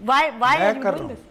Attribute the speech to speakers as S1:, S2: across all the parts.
S1: Why are you doing this?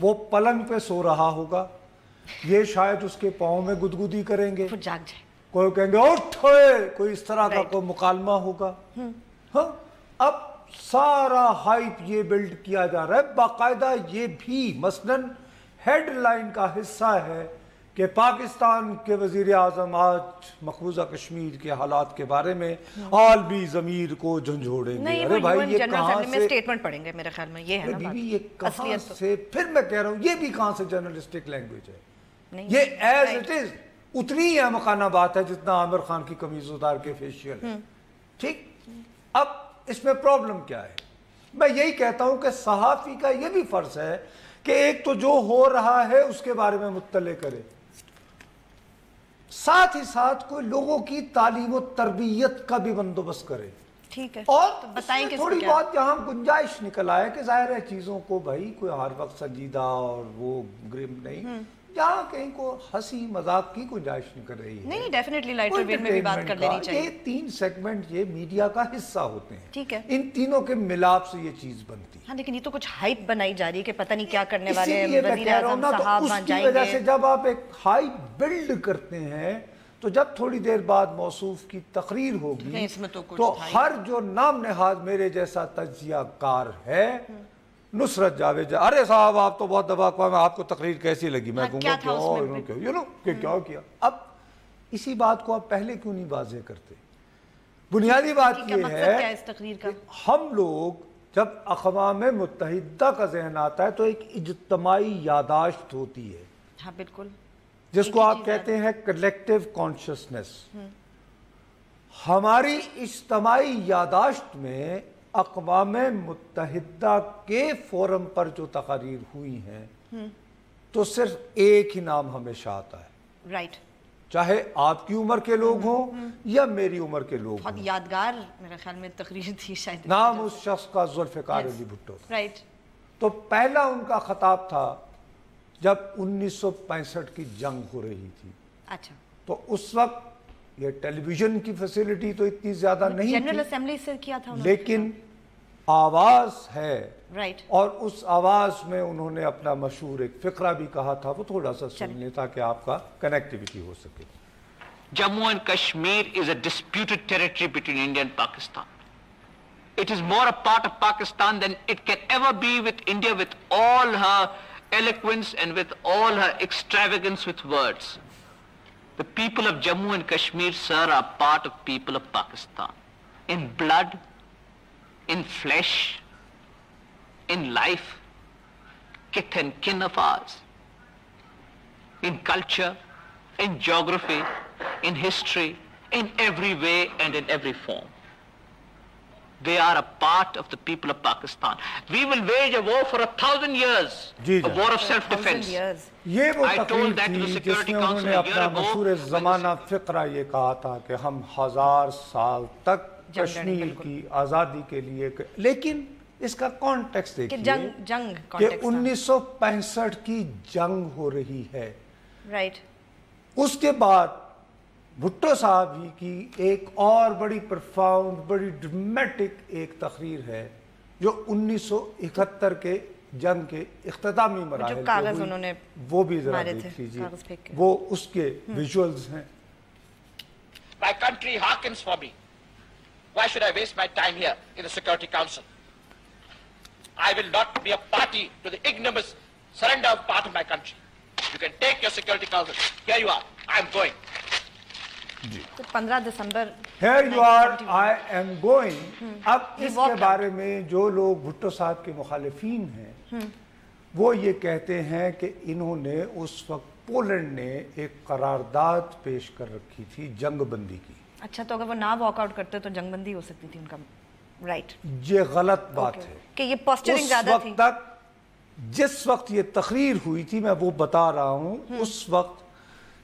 S2: وہ پلنگ پہ سو رہا ہوگا, یہ شاید اس کے پاؤں میں گدگدی کریں گے,
S1: جاگ جائے,
S2: کوئی کہیں گے اٹھ, کوئی اس طرح کا کوئی مکالمہ ہوگا. ہاں, اب سارا ہائپ یہ بلڈ کیا جا رہا ہے باقاعدہ. یہ بھی مثلاً ہیڈ لائن کا حصہ ہے کہ پاکستان کے وزیر اعظم آج مقبوضہ کشمیر کے حالات کے بارے میں عالمی ضمیر کو جھنجھوڑیں گے. ارے بھائی یہ کہاں سے
S1: سٹیٹمنٹ پڑھیں گے, میرے خیال میں یہ ہے نا بات.
S2: یہ کہاں سے, پھر میں کہہ رہا ہوں یہ بھی کہاں سے جرنلسٹک لینگویج ہے. یہ ایز اٹ از اتنی ہی احمقانہ بات ہے جتنا عامر خان کی قمیض اتار کے فیشیل ہے. ٹھیک, اب اس میں پرابلم کیا ہے؟ میں یہی کہتا ہوں کہ صحافی کا یہ بھی فرض ہے کہ ایک تو جو ہو رہا ہے اس کے بارے میں مطلع کرے, ساتھ ہی ساتھ کوئی لوگوں کی تعلیم و تربیت کا بھی بندوبست کرے.
S1: ٹھیک ہے,
S2: اور
S1: بتائیں کہ
S2: تھوڑی بہت یہاں گنجائش نکل آئے کہ ظاہر ہے چیزوں کو بھائی کوئی ہر وقت سنجیدہ اور وہ گرم نہیں, جہاں کہیں کو ہنسی مذاق کی گنجائش نکل رہی ہے.
S1: نہیں, ڈیفینیٹلی لائٹر ویٹ میں بھی بات کر لینی چاہیے.
S2: یہ 3 سیگمنٹ یہ میڈیا کا حصہ ہوتے ہیں.
S1: ٹھیک ہے,
S2: ان تینوں کے ملاپ سے یہ چیز بنتی ہے.
S1: ہاں, لیکن یہ تو کچھ ہائپ بنائی جا رہی ہے کہ پتہ نہیں کیا کرنے والے ہیں وزیر اعظم صاحب وہاں جائیں گے.
S2: اس کی وجہ سے جب آپ ایک ہائپ بلڈ کرتے ہیں تو جب تھوڑی دیر بعد موصوف کی تقریر ہوگی تو ہر جو نام نہاد میرے جیسا تجزیہ کار ہے, نصرت جاوید, ارے صاحب آپ تو بہت دبا قوم, آپ کو تقریر کیسی لگی؟ میں کہوں گا کیا کیا. اب اسی بات کو آپ پہلے کیوں نہیں واضح کرتے؟ بنیادی بات یہ ہے کہ ہم لوگ جب اقوام متحدہ کا ذہن آتا ہے تو ایک اجتماعی یاداشت ہوتی ہے.
S1: ہاں بالکل,
S2: جس کو آپ کہتے ہیں کلیکٹیو کانشسنس. ہماری اجتماعی یاداشت میں اقوام متحدہ کے فورم پر جو تقاریر ہوئی ہیں تو صرف ایک ہی نام ہمیشہ آتا ہے.
S1: رائٹ,
S2: چاہے آپ کی عمر کے لوگ ہوں یا میری عمر کے لوگ
S1: بہت یادگار میرے خیال میں تقریر تھی شاید.
S2: نام اس شخص کا ذوالفقار علی بھٹو.
S1: رائٹ,
S2: تو پہلا ان کا خطاب تھا جب 1965 کی جنگ ہو رہی تھی.
S1: اچھا,
S2: تو اس وقت یہ ٹیلی ویژن کی فیسلٹی تو اتنی زیادہ نہیں
S1: جنرل اسمبلی سے کیا تھا,
S2: لیکن آواز ہے.
S1: رائٹ,
S2: اور اس آواز میں انہوں نے اپنا مشہور ایک فقرہ بھی کہا تھا, وہ تھوڑا سا سن لیں تاکہ آپ کا کنیکٹیویٹی ہو سکے.
S3: Jammu and Kashmir is a disputed territory between India and Pakistan. It is more a part of Pakistan than it can ever be with India, with all her eloquence and with all her extravagance with words. The people of Jammu and Kashmir, sir, are part of people of Pakistan. In blood, in flesh, in life, kith and kin of ours. In culture, in geography, in history, in every way and in every form. They are a part of the people of Pakistan. We will wage a war for 1,000 years, a war of self-defense.
S2: یہ وہ تقریر تھی جس میں انہوں نے اپنا مشہور زمانہ فقرہ یہ کہا تھا کہ ہم 1000 سال تک کشمیر کی آزادی کے لیے, لیکن اس کا کانٹیکسٹ دیکھیے کہ 1965 کی جنگ ہو رہی ہے.
S1: رائٹ,
S2: اس کے بعد بھٹو صاحب ہی کی ایک اور بڑی پرفاؤنڈ, بڑی ڈرامیٹک ایک تقریر ہے جو 1971 کے جنگ کے اختتامی مراحل
S1: کاغذ انہوں نے
S2: وہ بھی ذرا دیکھ لیجیے, وہ اس کے ویژولز ہیں.
S4: My country hearkens for me. Why should I waste my time here in the Security Council? I will not be a party to the ignominious surrender of part of my country. You can take your Security Council. Here you are. I am going.
S1: 15 December
S2: Here you are, I am going. اب اس کے بارے میں جو لوگ بھٹو صاحب کے مخالفین ہیں وہ یہ کہتے ہیں کہ انہوں نے اس وقت پولینڈ نے ایک قرارداد پیش کر رکھی تھی جنگ بندی کی.
S1: اچھا, تو اگر وہ نہ واک آؤٹ کرتے تو جنگ بندی ہو سکتی تھی ان کا. رائٹ,
S2: یہ غلط بات ہے
S1: کہ یہ پوسچرنگ زیادہ تھی.
S2: اس وقت تک جس وقت یہ تقریر ہوئی تھی میں وہ بتا رہا ہوں, اس وقت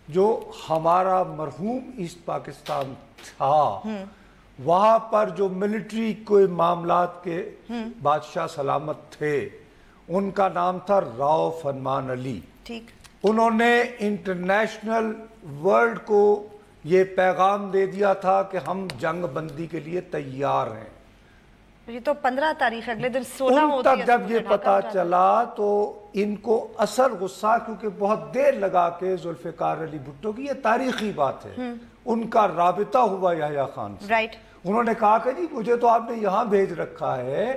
S2: جو ہمارا مرحوم ایسٹ پاکستان تھا وہاں پر جو ملٹری کوئی معاملات کے بادشاہ سلامت تھے ان کا نام تھا راؤ فرمان علی.
S1: ٹھیک,
S2: انہوں نے انٹرنیشنل ورلڈ کو یہ پیغام دے دیا تھا کہ ہم جنگ بندی کے لیے تیار ہیں.
S1: یہ تو 15 تاریخ اگلے دن 16
S2: ان
S1: ہوتی ہے.
S2: تک جب یہ پتا چلا تو ان کو اثر غصہ، کیونکہ بہت دیر لگا کے ذوالفقار علی بھٹو کی، یہ تاریخی بات ہے، ان کا رابطہ ہوا یحییٰ خان سے.
S1: رائٹ.
S2: انہوں نے کہا کہ جی مجھے تو آپ نے یہاں بھیج رکھا ہے،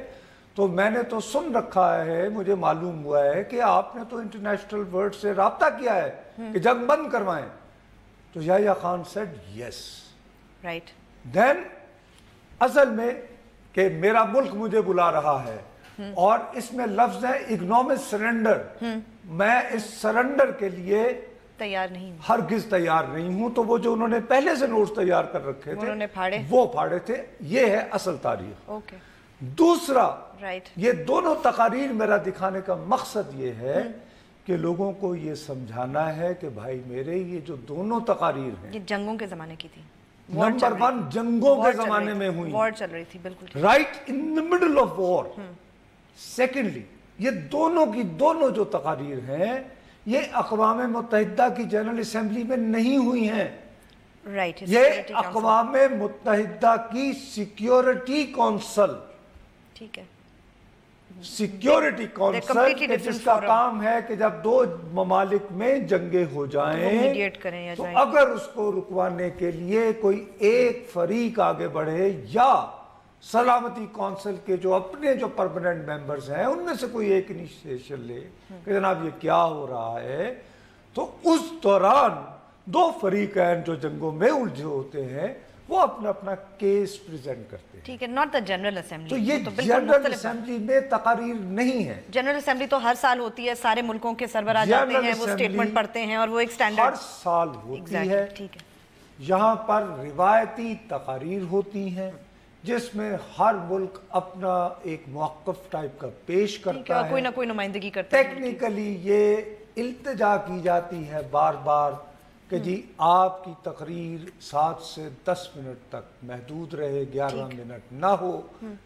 S2: تو میں نے تو سن رکھا ہے، مجھے معلوم ہوا ہے کہ آپ نے تو انٹرنیشنل ورلڈ سے رابطہ کیا ہے کہ جنگ بند کروائیں. تو Yahya Khan said yes.
S1: Right.
S2: دین اصل میں کہ میرا ملک مجھے بلا رہا ہے، اور اس میں لفظ ہے اکنامک سرنڈر، میں اس سرنڈر کے لیے
S1: تیار نہیں،
S2: ہرگز تیار نہیں ہوں. تو وہ جو انہوں نے پہلے سے نوٹس تیار کر رکھے تھے وہ پھاڑے تھے. یہ ہے اصل تاریخ.
S1: اوکے.
S2: دوسرا،
S1: رائٹ،
S2: یہ دونوں تقاریر میرا دکھانے کا مقصد یہ ہے کہ لوگوں کو یہ سمجھانا ہے کہ بھائی میرے یہ جو دونوں تقاریر ہیں
S1: یہ جنگوں کے زمانے کی تھی.
S2: نمبر 1 جنگوں کے زمانے میں ہوئی،
S1: وار چل رہی تھی، بالکل
S2: right in the middle of war. Secondly, یہ دونوں کی دونوں جو تقاریر ہیں یہ اقوام متحدہ کی جنرل اسمبلی میں نہیں ہوئی ہیں.
S1: رائٹ.
S2: یہ اقوام متحدہ کی سیکیورٹی کونسل،
S1: ٹھیک ہے،
S2: سیکیورٹی کونسل، جس کا کام ہے کہ جب دو ممالک میں جنگیں ہو جائیں تو اگر اس کو رکوانے کے لیے کوئی ایک فریق آگے بڑھے، یا سلامتی کونسل کے جو اپنے جو پرماننٹ ممبرز ہیں ان میں سے کوئی ایک انیشیشن لے کہ جناب یہ کیا ہو رہا ہے، تو اس دوران دو فریقین جو جنگوں میں الجھے ہوتے ہیں وہ اپنا اپنا کیس پریزنٹ کرتے ہیں.
S1: ٹھیک ہے. Not the general assembly.
S2: تو یہ جنرل اسمبلی میں تقاریر نہیں ہے.
S1: جنرل اسمبلی تو ہر سال ہوتی ہے، سارے ملکوں کے سربراہ جاتے ہیں، وہ سٹیٹمنٹ پڑھتے ہیں اور وہ ایک سٹینڈرڈ
S2: ہر سال ہوتی ہے.
S1: ٹھیک ہے.
S2: یہاں پر روایتی تقاریر ہوتی ہیں جس میں ہر ملک اپنا ایک موقف ٹائپ کا پیش کرتا ہے،
S1: کوئی نہ کوئی نمائندگی کرتا ہے.
S2: ٹیکنیکلی یہ التجا کی جاتی ہے بار بار کہ جی آپ کی تقریر 7 سے 10 منٹ تک محدود رہے، 11 منٹ نہ ہو.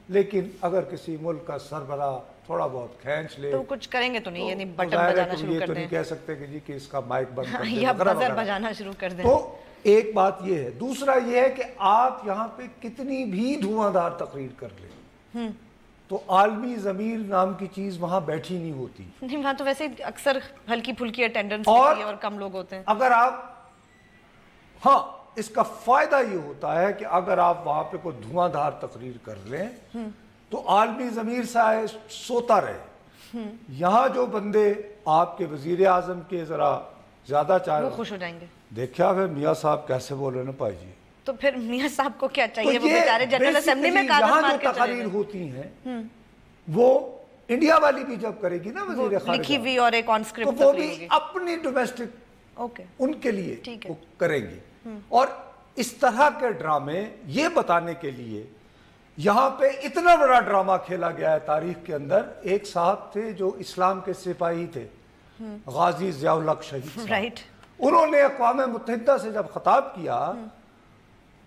S2: لیکن اگر کسی ملک کا سربراہ تھوڑا بہت کھینچ لے
S1: تو کچھ کریں گے تو نہیں، یعنی بٹن بجانا شروع کر دیں.
S2: یہ تو نہیں کہہ سکتے کہ جی کہ اس کا مائک بند کر دیں
S1: یا بزر بجانا شروع کر دیں.
S2: تو ایک بات یہ ہے. دوسرا یہ ہے کہ آپ یہاں پہ کتنی بھی دھواں دھار تقریر کر لیں تو عالمی ضمیر نام کی چیز وہاں بیٹھی نہیں ہوتی.
S1: نہیں، وہاں تو ویسے اکثر ہلکی پھلکی اٹینڈنس ہوتی ہے اور کم لوگ ہوتے ہیں.
S2: اگر آپ، ہاں اس کا فائدہ یہ ہوتا ہے کہ اگر آپ وہاں پہ کوئی دھواں دھار تقریر کر لیں تو عالمی ضمیر سوتا رہے. یہاں جو بندے آپ کے وزیر اعظم کے ذرا زیادہ چاہے
S1: وہ خوش ہو جائیں گے.
S2: دیکھا پھر میاں صاحب کیسے بول رہے ہیں پائی جی.
S1: تو پھر میاں صاحب کو کیا چاہیے، وہ بیچارے جنرل اسمبلی میں کاغذ مار کے
S2: یہاں جو تقاریر ہوتی ہیں وہ انڈیا والی بھی جب کرے گی نا وزیر خارجہ،
S1: لکھی ہوئی اور ایک آن اسکرپٹ
S2: تو وہ بھی اپنی ڈومیسٹک ان کے لیے کریں گی. اور اس طرح کے ڈرامے یہ بتانے کے لیے یہاں پہ اتنا بڑا ڈرامہ کھیلا گیا ہے تاریخ کے اندر. ایک صاحب تھے جو اسلام کے سپاہی تھے، غازی ضیاء الحق شہید صاحب. انہوں نے اقوام متحدہ سے جب خطاب کیا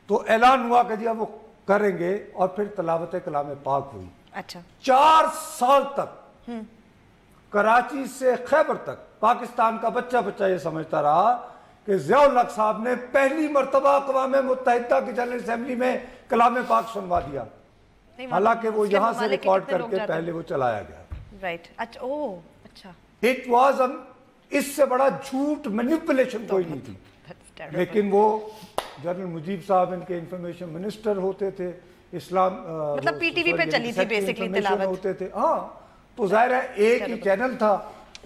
S2: تو اعلان ہوا کہ جی اب وہ کریں گے، اور پھر تلاوت کلام پاک ہوئی.
S1: اچھا.
S2: 4 سال تک کراچی سے خیبر تک پاکستان کا بچہ یہ سمجھتا رہا کہ ضیاء الحق صاحب نے پہلی مرتبہ اقوام متحدہ کی جنرل اسمبلی میں کلام پاک سنوا دیا، حالانکہ وہ یہاں سے ریکارڈ کر کے پہلے وہ چلایا گیا.
S1: رائٹ. اچھا. او اچھا.
S2: اٹ واز اس سے بڑا جھوٹ مینیپولیشن کوئی نہیں تھی. لیکن وہ جنرل مجیب صاحب ان کے انفارمیشن منسٹر ہوتے تھے، اسلام
S1: مطلب پی ٹی وی پہ چلی تھی بیسیکلی تلاوت
S2: ہوتے تھے. ہاں تو ظاہر ہے ایک ہی چینل تھا،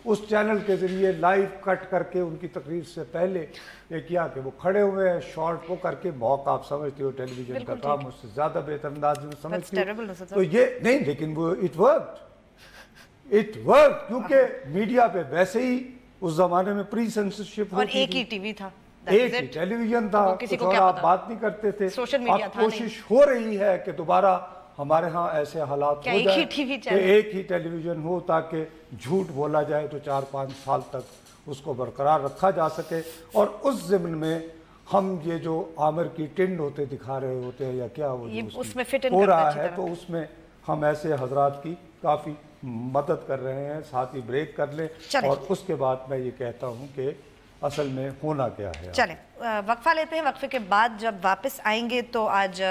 S2: اس چینل کے ذریعے لائیو کٹ کر کے ان کی تقریر سے پہلے یہ کیا کہ وہ کھڑے ہوئے ہیں شارٹ وہ کر کے. موقع آپ سمجھتے ہو ٹیلی ویژن کا کام اس سے زیادہ بہتر انداز میں سمجھتے ہو تو یہ نہیں، لیکن وہ اٹ ورکڈ کیونکہ میڈیا پہ ویسے ہی اس زمانے میں پری سینسرشپ
S1: اور ایک ہی ٹی وی تھا،
S2: ایک ہی ٹیلی ویژن تھا، اور آپ بات نہیں کرتے تھے. اب کوشش ہو رہی ہے کہ دوبارہ ہمارے ہاں ایسے حالات ہو جائیں کہ ایک ہی ٹیلی ویژن ہو تاکہ جھوٹ بولا جائے تو 4-5 سال تک اس کو برقرار رکھا جا سکے. اور اس ضمن میں ہم یہ جو عامر کی ٹنڈ ہوتے دکھا رہے ہوتے ہیں یا کیا وہ ہو رہا ہے تو اس میں ہم ایسے حضرات کی کافی مدد کر رہے ہیں. ساتھ ہی بریک کر لیں اور اس کے بعد میں یہ کہتا ہوں کہ اصل میں ہونا کیا ہے.
S1: چلیں وقفہ لیتے ہیں, وقفے کے بعد جب واپس آئیں گے تو آج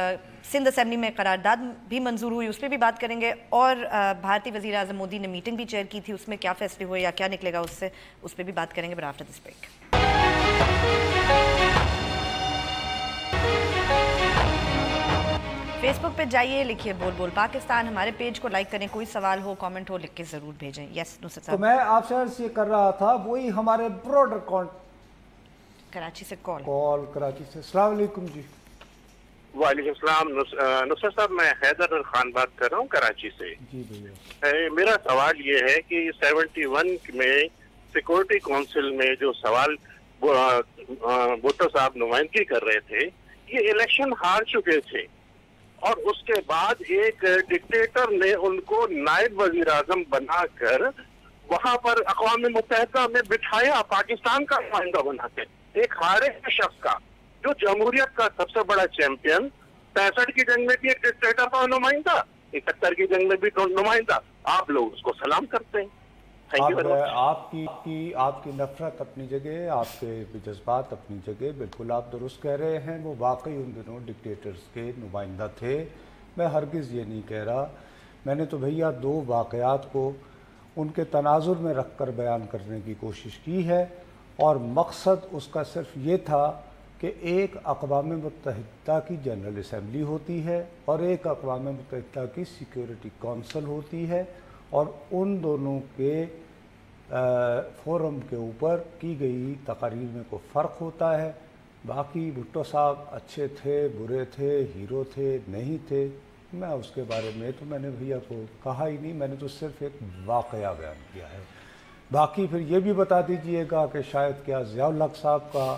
S1: سندھ اسمبلی میں قرارداد بھی منظور ہوئی, اس پہ بھی بات کریں گے, اور بھارتی وزیر اعظم مودی نے میٹنگ بھی چیئر کی تھی, اس میں کیا فیصلے ہوئے یا کیا نکلے گا اس سے, اس پہ بھی بات کریں گے. But after this break Facebook پہ جائیے, لکھیے بول بول پاکستان, ہمارے پیج کو لائک کریں, کوئی سوال ہو کامنٹ ہو لکھ کے ضرور بھیجیں. یس نصرت
S2: تو
S1: صاحب.
S2: میں آپ سے عرض یہ کر رہا تھا, وہی ہمارے براڈر
S1: کراچی سے کال
S2: کراچی سے. السلام علیکم جی.
S5: وعلیکم السلام. نصرت صاحب, میں حیدر خان بات کر رہا ہوں کراچی سے.
S2: جی بھیا.
S5: میرا سوال یہ ہے کہ 71 میں سیکورٹی کونسل میں جو سوال بھٹو صاحب نمائندگی کر رہے تھے, یہ الیکشن ہار چکے تھے, اور اس کے بعد ایک ڈکٹیٹر نے ان کو نائب وزیر اعظم بنا کر وہاں پر اقوام متحدہ میں بٹھایا, پاکستان کا نمائندہ بنا کے, ایک ہارے شخص کا, جو جمہوریت کا سب سے بڑا چیمپئن. 65 کی جنگ میں بھی ایک ڈکٹیٹر کا نمائندہ, 71 کی جنگ میں بھی نمائندہ. آپ لوگ اس کو سلام کرتے ہیں.
S2: آپ کی نفرت اپنی جگہ, آپ کے جذبات اپنی جگہ, بالکل آپ درست کہہ رہے ہیں. وہ واقعی ان دنوں ڈکٹیٹرز کے نمائندہ تھے. میں ہرگز یہ نہیں کہہ رہا. میں نے تو بھیا 2 واقعات کو ان کے تناظر میں رکھ کر بیان کرنے کی کوشش کی ہے, اور مقصد اس کا صرف یہ تھا کہ ایک اقوام متحدہ کی جنرل اسمبلی ہوتی ہے اور ایک اقوام متحدہ کی سیکیورٹی کونسل ہوتی ہے, اور ان دونوں کے فورم کے اوپر کی گئی تقاریر میں کوئی فرق ہوتا ہے. باقی بھٹو صاحب اچھے تھے, برے تھے, ہیرو تھے, نہیں تھے, میں اس کے بارے میں تو میں نے بھیا کو کہا ہی نہیں. میں نے تو صرف ایک واقعہ بیان کیا ہے. باقی پھر یہ بھی بتا دیجئے گا کہ شاید کیا ضیاء الحق صاحب کا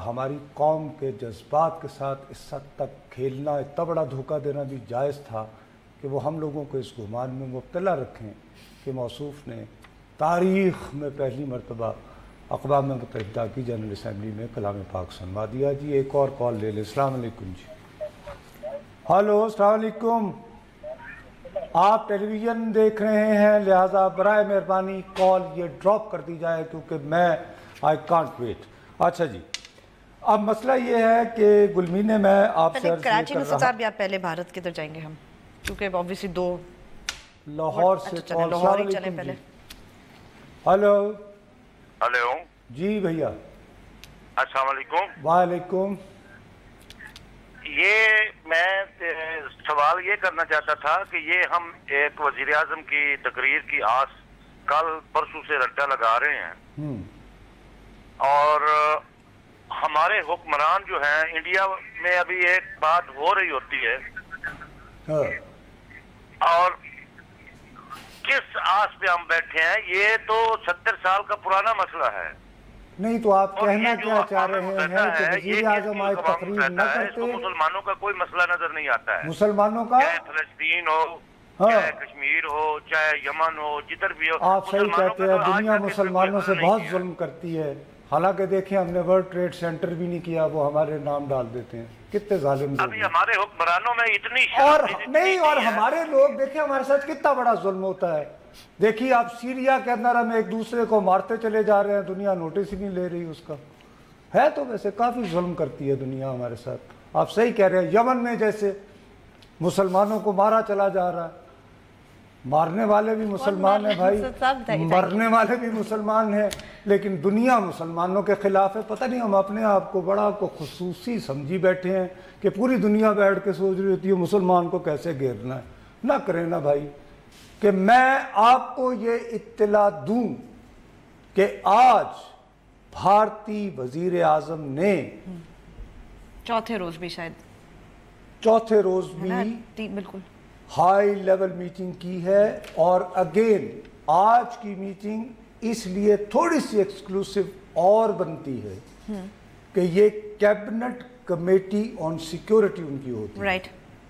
S2: ہماری قوم کے جذبات کے ساتھ اس حد تک کھیلنا, اتنا بڑا دھوکہ دینا بھی جائز تھا کہ وہ ہم لوگوں کو اس گمان میں مبتلا رکھیں کہ موصوف نے تاریخ میں پہلی مرتبہ اقوام متحدہ کی جنرل اسمبلی میں کلام پاک سنوا دیا. جی ایک اور کال لے لیں. السلام علیکم جی. ہلو السلام علیکم. آپ ٹیلی ویژن دیکھ رہے ہیں, لہٰذا برائے مہربانی کال یہ ڈراپ کر دی جائے, کیونکہ میں آئی کانٹ ویٹ. اچھا جی, اب مسئلہ یہ ہے کہ گلمینے میں آپ سے
S1: کراچی میں صاحب یا پہلے بھارت کی طرف جائیں گے ہم, کیونکہ اوبویسلی 2
S2: لاہور سے کال.
S1: لاہور ہی چلیں پہلے.
S2: ہلو
S5: ہلو
S2: جی بھیا.
S5: السلام علیکم.
S2: وعلیکم.
S5: یہ میں سوال یہ کرنا چاہتا تھا کہ یہ ہم ایک وزیر اعظم کی تقریر کی آس کل پرسوں سے رٹا لگا رہے ہیں, اور ہمارے حکمران جو ہیں انڈیا میں ابھی ایک بات ہو رہی ہوتی ہے, اور کس آس پہ ہم بیٹھے ہیں, یہ تو 70 سال کا پرانا مسئلہ ہے.
S2: نہیں تو آپ کہنا کیا چاہ رہے ہیں کہ وزیر اعظم آج تقریر نہ کرتے؟
S5: مسلمانوں کا کوئی مسئلہ نظر نہیں آتا ہے.
S2: مسلمانوں کا
S5: چاہے فلسطین ہو, چاہے کشمیر ہو, چاہے یمن ہو, جدھر بھی ہو.
S2: آپ صحیح کہتے ہیں, دنیا مسلمانوں سے بہت ظلم کرتی ہے. حالانکہ دیکھیں ہم نے ورلڈ ٹریڈ سینٹر بھی نہیں کیا, وہ ہمارے نام ڈال دیتے ہیں. کتنے ظالم
S5: ابھی ہمارے حکمرانوں میں اتنی
S2: اور ہمارے لوگ دیکھیں ہمارے ساتھ کتنا بڑا ظلم ہوتا ہے. دیکھیے آپ سیریا کے اندر ہم ایک دوسرے کو مارتے چلے جا رہے ہیں, دنیا نوٹس ہی نہیں لے رہی اس کا. ہے تو ویسے کافی ظلم کرتی ہے دنیا ہمارے ساتھ. آپ صحیح کہہ رہے ہیں, یمن میں جیسے مسلمانوں کو مارا چلا جا رہا ہے. مارنے والے بھی مسلمان ہیں بھائی, مرنے والے بھی مسلمان ہیں, لیکن دنیا مسلمانوں کے خلاف ہے. پتہ نہیں ہم اپنے آپ کو بڑا کو خصوصی سمجھی بیٹھے ہیں کہ پوری دنیا بیٹھ کے سوچ رہی ہوتی ہے مسلمان کو کیسے گھیرنا ہے. نہ کریں نا بھائی. کہ میں آپ کو یہ اطلاع دوں کہ آج بھارتی وزیر اعظم نے
S1: چوتھے روز بھی بالکل
S2: ہائی لیول میٹنگ کی ہے. اور اگین آج کی میٹنگ اس لیے تھوڑی سی ایکسکلوسیو اور بنتی ہے کہ یہ کیبنٹ کمیٹی آن سیکیورٹی ان کی ہوتی ہے,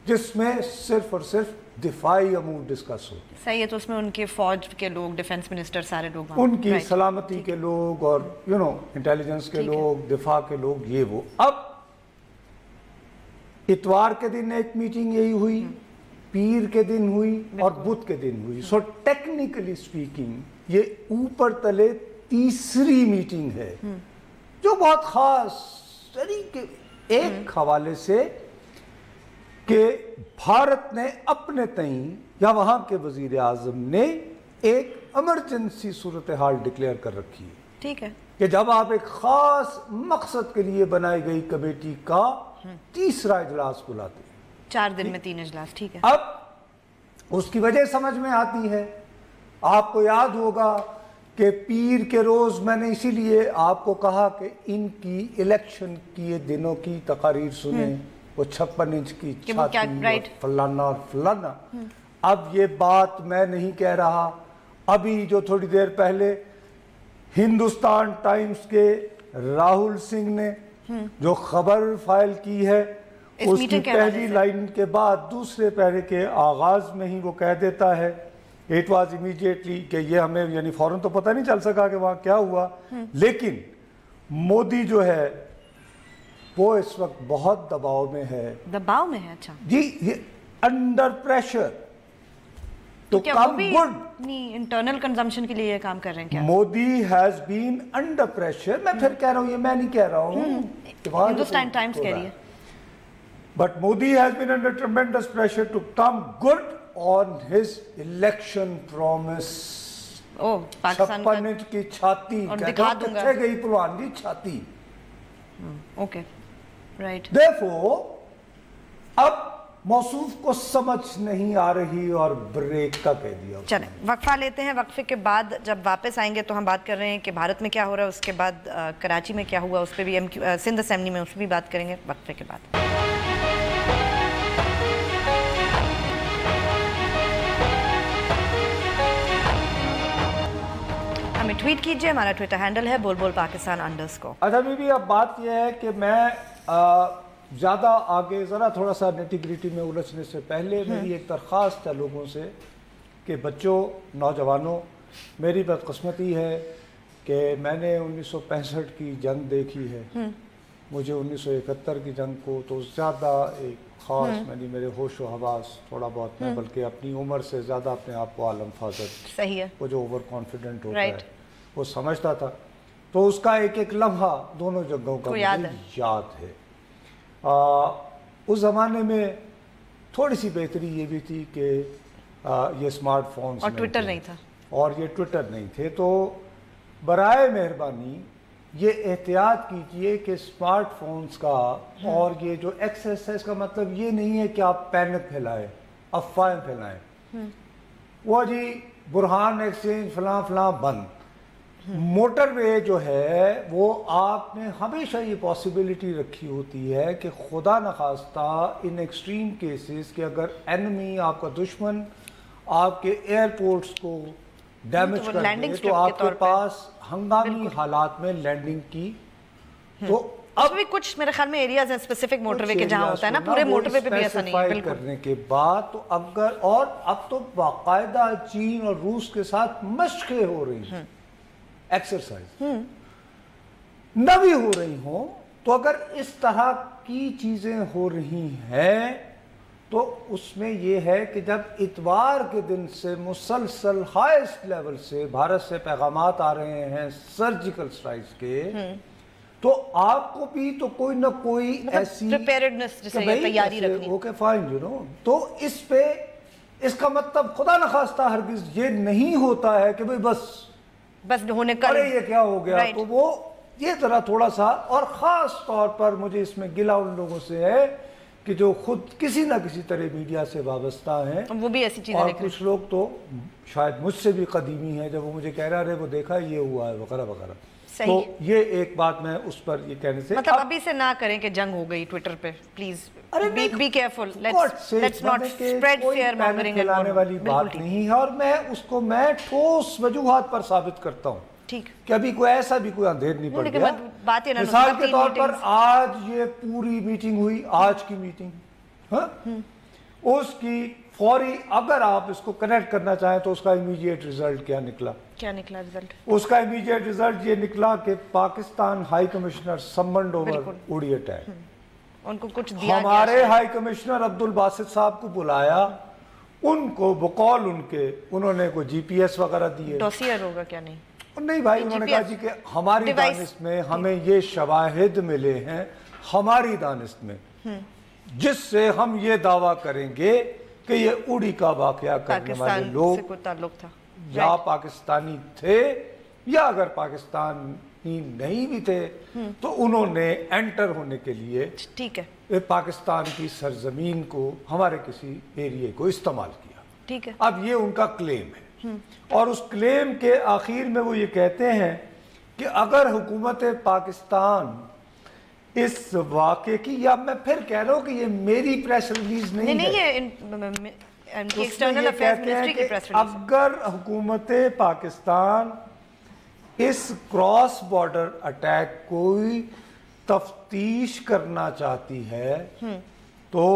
S2: جس میں صرف اور صرف دفاعی امور ڈسکس ہوتی ہے.
S1: صحیح ہے, تو اس میں ان کے فوج کے لوگ, ڈیفنس منسٹر, سارے لوگ,
S2: ان کی سلامتی کے لوگ اور انٹیلیجنس کے لوگ, دفاع کے لوگ, یہ وہ. اب اتوار کے دن ایک میٹنگ یہی ہوئی, پیر کے دن ہوئی اور بدھ کے دن ہوئی. سو ٹیکنیکلی سپیکنگ یہ اوپر تلے تیسری میٹنگ ہے جو بہت خاص ایک حوالے سے کہ بھارت نے اپنے تئیں یا وہاں کے وزیر اعظم نے ایک ایمرجنسی صورتحال ڈکلیئر کر رکھی ہے.
S1: ٹھیک ہے
S2: کہ جب آپ ایک خاص مقصد کے لیے بنائی گئی کمیٹی کا تیسرا اجلاس بلاتے ہیں
S1: 4 دن میں 3 اجلاس. ٹھیک ہے.
S2: اب اس کی وجہ سمجھ میں آتی ہے. آپ کو یاد ہوگا کہ پیر کے روز میں نے اسی لیے آپ کو کہا کہ ان کی الیکشن کی دنوں کی تقاریر سنیں, وہ 56 انچ کی چھاتی فلانا اور فلانا. اب یہ بات میں نہیں کہہ رہا, ابھی جو تھوڑی دیر پہلے ہندوستان ٹائمز کے راہل سنگھ نے جو خبر فائل کی ہے اس کی پہلی لائن کے بعد دوسرے پیرے کے آغاز میں ہی وہ کہہ دیتا ہے اٹ واز امیڈیٹلی کہ یہ ہمیں یعنی فوراً تو پتہ نہیں چل سکا کہ وہاں کیا ہوا, لیکن مودی جو ہے وہ اس وقت بہت دباؤ میں ہے.
S1: دباؤ میں ہے؟ اچھا
S2: جی, انڈر پریشر. تو کام گڈ
S1: انٹرنل کنزمپشن کے لیے یہ کام کر رہے ہیں کیا؟
S2: Modi has been under pressure. میں پھر کہہ رہا ہوں, یہ میں نہیں کہہ رہا ہوں,
S1: ہندوستان ٹائمز کہہ رہی ہے.
S2: But Modi has been under tremendous pressure to come good on his election promise.
S1: Pakistan
S2: 56 inch کی چھاتی کتھے گئی پلوان جی چھاتی.
S1: Okay right.
S2: Therefore اب موصوف کو سمجھ نہیں آ رہی اور بریک کا کہہ دیا.
S1: چلیں وقفہ لیتے ہیں, وقفے کے بعد جب واپس آئیں گے تو ہم بات کر رہے ہیں کہ بھارت میں کیا ہو رہا ہے, اس کے بعد کراچی میں کیا ہوا اس پہ بھی سندھ اسمبلی میں اس پہ بھی بات کریں گے وقفے کے بعد. ہمیں ٹویٹ کیجئے, ہمارا ٹویٹر ہینڈل ہے بول بول پاکستان _
S2: اچھا بھی اب بات یہ ہے کہ میں زیادہ آگے ذرا تھوڑا سا نیٹی گریٹی میں الجھنے سے پہلے میری ایک درخواست ہے لوگوں سے کہ بچوں, نوجوانوں, میری بدقسمتی ہے کہ میں نے 1965 کی جنگ دیکھی ہے, مجھے 1971 کی جنگ کو تو زیادہ ایک خاص میں میرے ہوش و حواس تھوڑا بہت میں بلکہ اپنی عمر سے زیادہ اپنے آپ کو عالم فاضل,
S1: صحیح ہے,
S2: وہ جو اوور کانفیڈنٹ ہوتا ہے وہ سمجھتا تھا. تو اس کا ایک ایک لمحہ دونوں جنگوں کا مجھے یاد ہے. اس زمانے میں تھوڑی سی بہتری یہ بھی تھی کہ یہ اسمارٹ فونز
S1: اور ٹویٹر نہیں تھا,
S2: اور یہ ٹویٹر نہیں تھے. تو برائے مہربانی یہ احتیاط کیجئے کہ اسمارٹ فونز کا اور یہ جو ایکسیس ہے اس کا مطلب یہ نہیں ہے کہ آپ پینک پھیلائیں, افواہیں پھیلائیں. وہ جی برہان ایکسچینج فلاں فلاں بند. موٹر وے جو ہے وہ آپ نے ہمیشہ یہ پاسبلٹی رکھی ہوتی ہے کہ خدا نخواستہ ان ایکسٹریم کیسز کہ اگر انیمی آپ کا دشمن آپ کے ایئرپورٹس کو ڈیمیج کر دے تو آپ کے پاس ہنگامی حالات میں لینڈنگ کی. تو
S1: اب بھی کچھ میرے خیال میں ایریاز ہیں اسپیسیفک موٹر وے کے جہاں ہوتا ہے نا, پورے موٹر وے پہ بھی ایسا نہیں ہے. بالکل
S2: کرنے کے بعد تو اگر اور اب تو باقاعدہ چین اور روس کے ساتھ مشقیں ہو رہی ہیں, ایکسرسائز نہ بھی ہو رہی ہوں, تو اگر اس طرح کی چیزیں ہو رہی ہیں تو اس میں یہ ہے کہ جب اتوار کے دن سے مسلسل ہائیسٹ لیول سے بھارت سے پیغامات آ رہے ہیں سرجیکل سٹرائکس کے, تو آپ کو بھی تو کوئی نہ کوئی ایسی
S1: تیاری رکھنی.
S2: Okay fine you know. تو اس پہ اس کا مطلب خدا نخواستہ ہرگز یہ نہیں ہوتا ہے کہ بس
S1: ہونے کا
S2: ارے یہ کیا ہو گیا. تو وہ یہ ذرا تھوڑا سا, اور خاص طور پر مجھے اس میں گلہ ان لوگوں سے ہے کہ جو خود کسی نہ کسی طرح میڈیا سے وابستہ ہیں,
S1: وہ بھی ایسی چیزیں,
S2: اور کچھ لوگ تو شاید مجھ سے بھی قدیمی ہیں, جب وہ مجھے کہہ رہے وہ دیکھا یہ ہوا ہے وغیرہ وغیرہ. تو یہ ایک بات میں اس پر یہ کہنے سے
S1: مطلب ابھی سے نہ کریں کہ جنگ ہو گئی ٹویٹر پہ, please be careful, let's not spread fear mongering.
S2: پھیلانے والی بات نہیں ہے, اور میں اس کو میں ٹھوس وجوہات پر ثابت کرتا ہوں کہ ابھی کوئی ایسا بھی کوئی اندھیر نہیں پڑ گیا. مثال کے طور پر آج یہ پوری میٹنگ ہوئی, آج کی میٹنگ, اس کی فوری اگر آپ اس کو کنیکٹ کرنا چاہیں تو اس کا امیڈیٹ ریزلٹ کیا نکلا
S1: ریزلٹ؟
S2: اس کا امیڈیٹ ریزلٹ یہ نکلا کہ پاکستان ہائی کمشنر سمنڈ اوور اڑی اٹیک.
S1: ان کو کچھ دیا,
S2: ہمارے ہائی کمشنر عبد الباسط صاحب کو بلایا, ان کو بقول ان کے انہوں نے کوئی جی پی ایس وغیرہ دیے.
S1: ڈوسیئر ہوگا کیا نہیں,
S2: نہیں بھائی انہوں نے کہا جی کہ ہماری دانست میں ہمیں یہ شواہد ملے ہیں ہماری دانست میں جس سے ہم یہ دعویٰ کریں گے کہ یہ اڑی کا واقعہ کرنے والے لوگ
S1: کوئی تعلق تھا
S2: یا پاکستانی تھے یا اگر پاکستانی نہیں بھی تھے تو انہوں نے انٹر ہونے کے لیے
S1: ٹھیک ہے
S2: پاکستان کی سرزمین کو ہمارے کسی ایریے کو استعمال کیا
S1: ٹھیک ہے
S2: اب یہ ان کا کلیم ہے اور اس کلیم کے آخر میں وہ یہ کہتے ہیں کہ اگر حکومت پاکستان اس واقعے کی یا میں پھر کہہ رہا ہوں کہ یہ میری پریس ریلیز نہیں ہے اگر حکومت پاکستان اس کراس بارڈر اٹیک کوئی تفتیش کرنا چاہتی ہے تو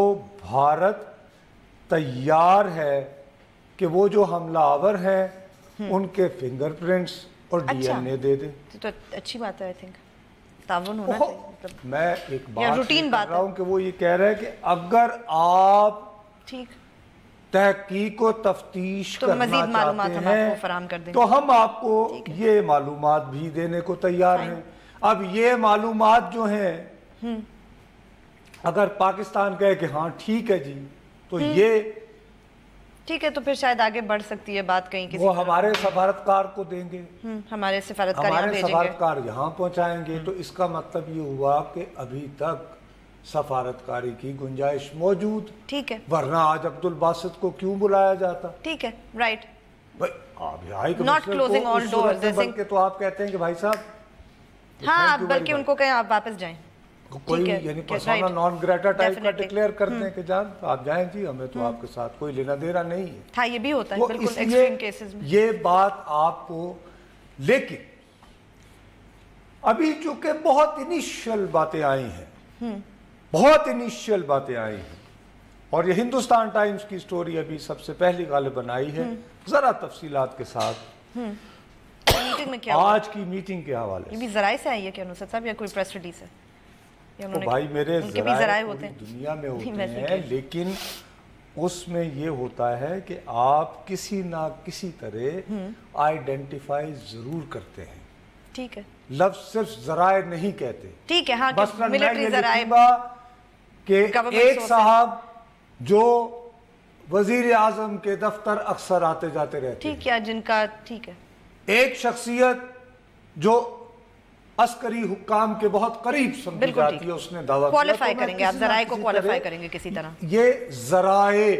S2: بھارت تیار ہے کہ وہ جو حملہ آور ہیں ان کے فنگر پرنٹس اور ڈی این اے دے دے
S1: تو اچھی بات ہے آئی تھنک تعاون ہونا چاہیے
S2: میں ایک بات کر رہا ہوں کہ وہ یہ کہہ رہے ہیں کہ اگر آپ
S1: ٹھیک
S2: تحقیق و تفتیش کرنا چاہتے ہیں
S1: تو
S2: ہم آپ کو یہ معلومات بھی دینے کو تیار ہیں اب یہ معلومات جو ہیں اگر پاکستان کہے کہ ہاں ٹھیک ہے جی تو یہ
S1: ٹھیک ہے تو پھر شاید آگے بڑھ سکتی ہے بات کہیں کسی
S2: وہ ہمارے سفارتکار کو دیں گے
S1: ہمارے سفارتکار
S2: یہاں پہنچائیں گے تو اس کا مطلب یہ ہوا کہ ابھی تک سفارتکاری کی گنجائش موجود
S1: ٹھیک ہے
S2: ورنہ آج عبد الباسط کو کیوں بلایا جاتا
S1: ٹھیک ہے right
S2: not closing all doors بلکہ تو آپ کہتے ہیں کہ بھائی صاحب
S1: ہاں بلکہ ان کو کہیں آپ واپس جائیں
S2: کوئی یعنی پرسونا نان گریٹا ٹائپ کا ڈکلیئر کرتے ہیں کہ جان آپ جائیں جی ہمیں تو آپ کے ساتھ کوئی لینا دینا نہیں ہے
S1: ہاں یہ بھی ہوتا ہے بالکل ایکسٹریم کیسز میں
S2: یہ بات آپ کو لیکن ابھی چونکہ بہت انیشیل باتیں آئی ہیں بہت انیشیل باتیں آئی ہیں اور یہ ہندوستان ٹائمز کی سٹوری ابھی سب سے پہلی غالباً آئی ہے ذرا تفصیلات کے ساتھ آج کی میٹنگ کے حوالے
S1: یہ بھی ذرائع سے آئی ہے کیا نصرت صاحب یا کوئی پریس ریلیز ہے
S2: تو بھائی میرے ذرائع دنیا میں ہوتے ہیں لیکن اس میں یہ ہوتا ہے کہ آپ کسی نہ کسی طرح آئیڈینٹیفائی ضرور کرتے ہیں
S1: ٹھیک ہے
S2: لفظ صرف ذرائع نہیں کہتے
S1: ٹھیک ہے ہاں
S2: ملٹری ذرائع کہ ایک صاحب جو وزیر اعظم کے دفتر اکثر آتے جاتے رہتے
S1: ٹھیک ہے جن کا ٹھیک ہے
S2: ایک شخصیت جو عسکری حکام کے بہت قریب سمجھی جاتی ہے اس نے دعویٰ کیا
S1: کوالیفائی کریں گے آپ ذرائع کو کوالیفائی کریں گے کسی طرح
S2: یہ ذرائع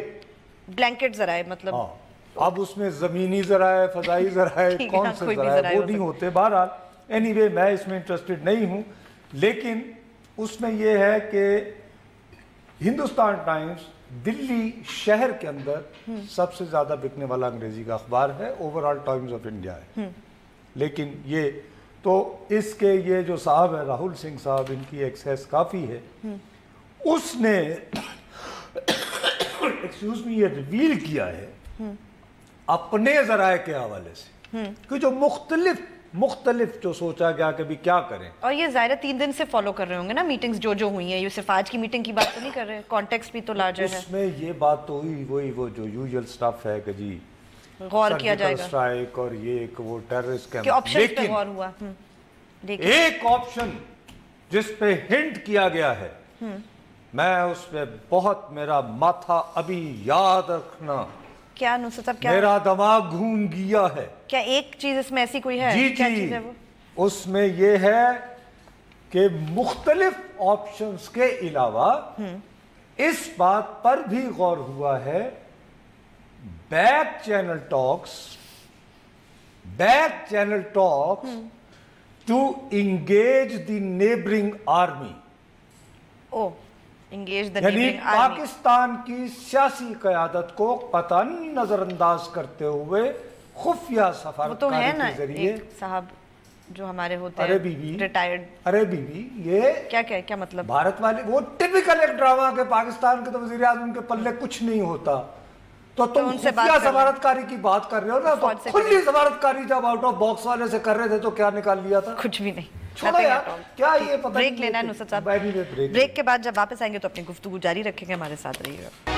S1: بلینکٹ ذرائع مطلب
S2: اب اس میں زمینی ذرائع فضائی ذرائع کون سے ذرائع وہ نہیں ہوتے بہرحال اینی وے میں اس میں انٹرسٹڈ نہیں ہوں لیکن اس میں یہ ہے کہ ہندوستان ٹائمز دلی شہر کے اندر سب سے زیادہ بکنے والا انگریزی کا اخبار ہے اوورآل ٹائمز آف انڈیا ہے لیکن یہ تو اس کے یہ جو صاحب ہے راہل سنگھ صاحب ان کی ایکسیس کافی ہے اس نے ایکسکیوز می یہ ریویل کیا ہے اپنے ذرائع کے حوالے سے کہ جو مختلف جو سوچا گیا کہ بھی کیا کریں
S1: اور یہ ظاہر 3 دن سے فالو کر رہے ہوں گے نا میٹنگز جو ہوئی ہیں یہ صرف آج کی میٹنگ کی بات تو نہیں کر رہے کانٹیکسٹ بھی تو لارجر ہے
S2: اس میں یہ بات تو ہوئی وہی وہ جو یوزول سٹاف ہے کہ جی
S1: غور کیا جائے گا
S2: اسٹرائک اور یہ کہ وہ ٹیررسٹ
S1: کہ آپشن پہ غور ہوا
S2: ایک آپشن جس پہ ہنٹ کیا گیا ہے میں اس پہ بہت میرا ماتھا ابھی یاد رکھنا
S1: کیا نصرت صاحب کیا
S2: میرا دماغ گھوم گیا ہے
S1: کیا ایک چیز اس میں ایسی کوئی ہے
S2: جی اس میں یہ ہے کہ مختلف آپشنز کے علاوہ اس بات پر بھی غور ہوا ہے back channel talks to engage the neighbouring army یعنی پاکستان کی سیاسی قیادت کو قطعاً نظر انداز کرتے ہوئے خفیہ سفارتکاری کے ذریعے
S1: صاحب جو ہمارے ہوتے ہیں ریٹائرڈ
S2: عربی بھی یہ
S1: کیا مطلب
S2: بھارت والے وہ ٹپیکل ایک ڈرامہ کہ پاکستان کے تو وزیر اعظم کے پلے کچھ نہیں ہوتا تو تم خفیہ سفارتکاری کی بات کر رہے ہو نا تو کھلی سفارتکاری جب آؤٹ آف باکس والے سے کر رہے تھے تو کیا نکال لیا تھا
S1: کچھ بھی نہیں
S2: چھوڑا یار کیا یہ پتہ
S1: بریک لینا ہے نصرت صاحب بریک کے بعد جب واپس آئیں گے تو اپنی گفتگو جاری رکھیں گے ہمارے ساتھ رہیے گا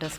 S1: _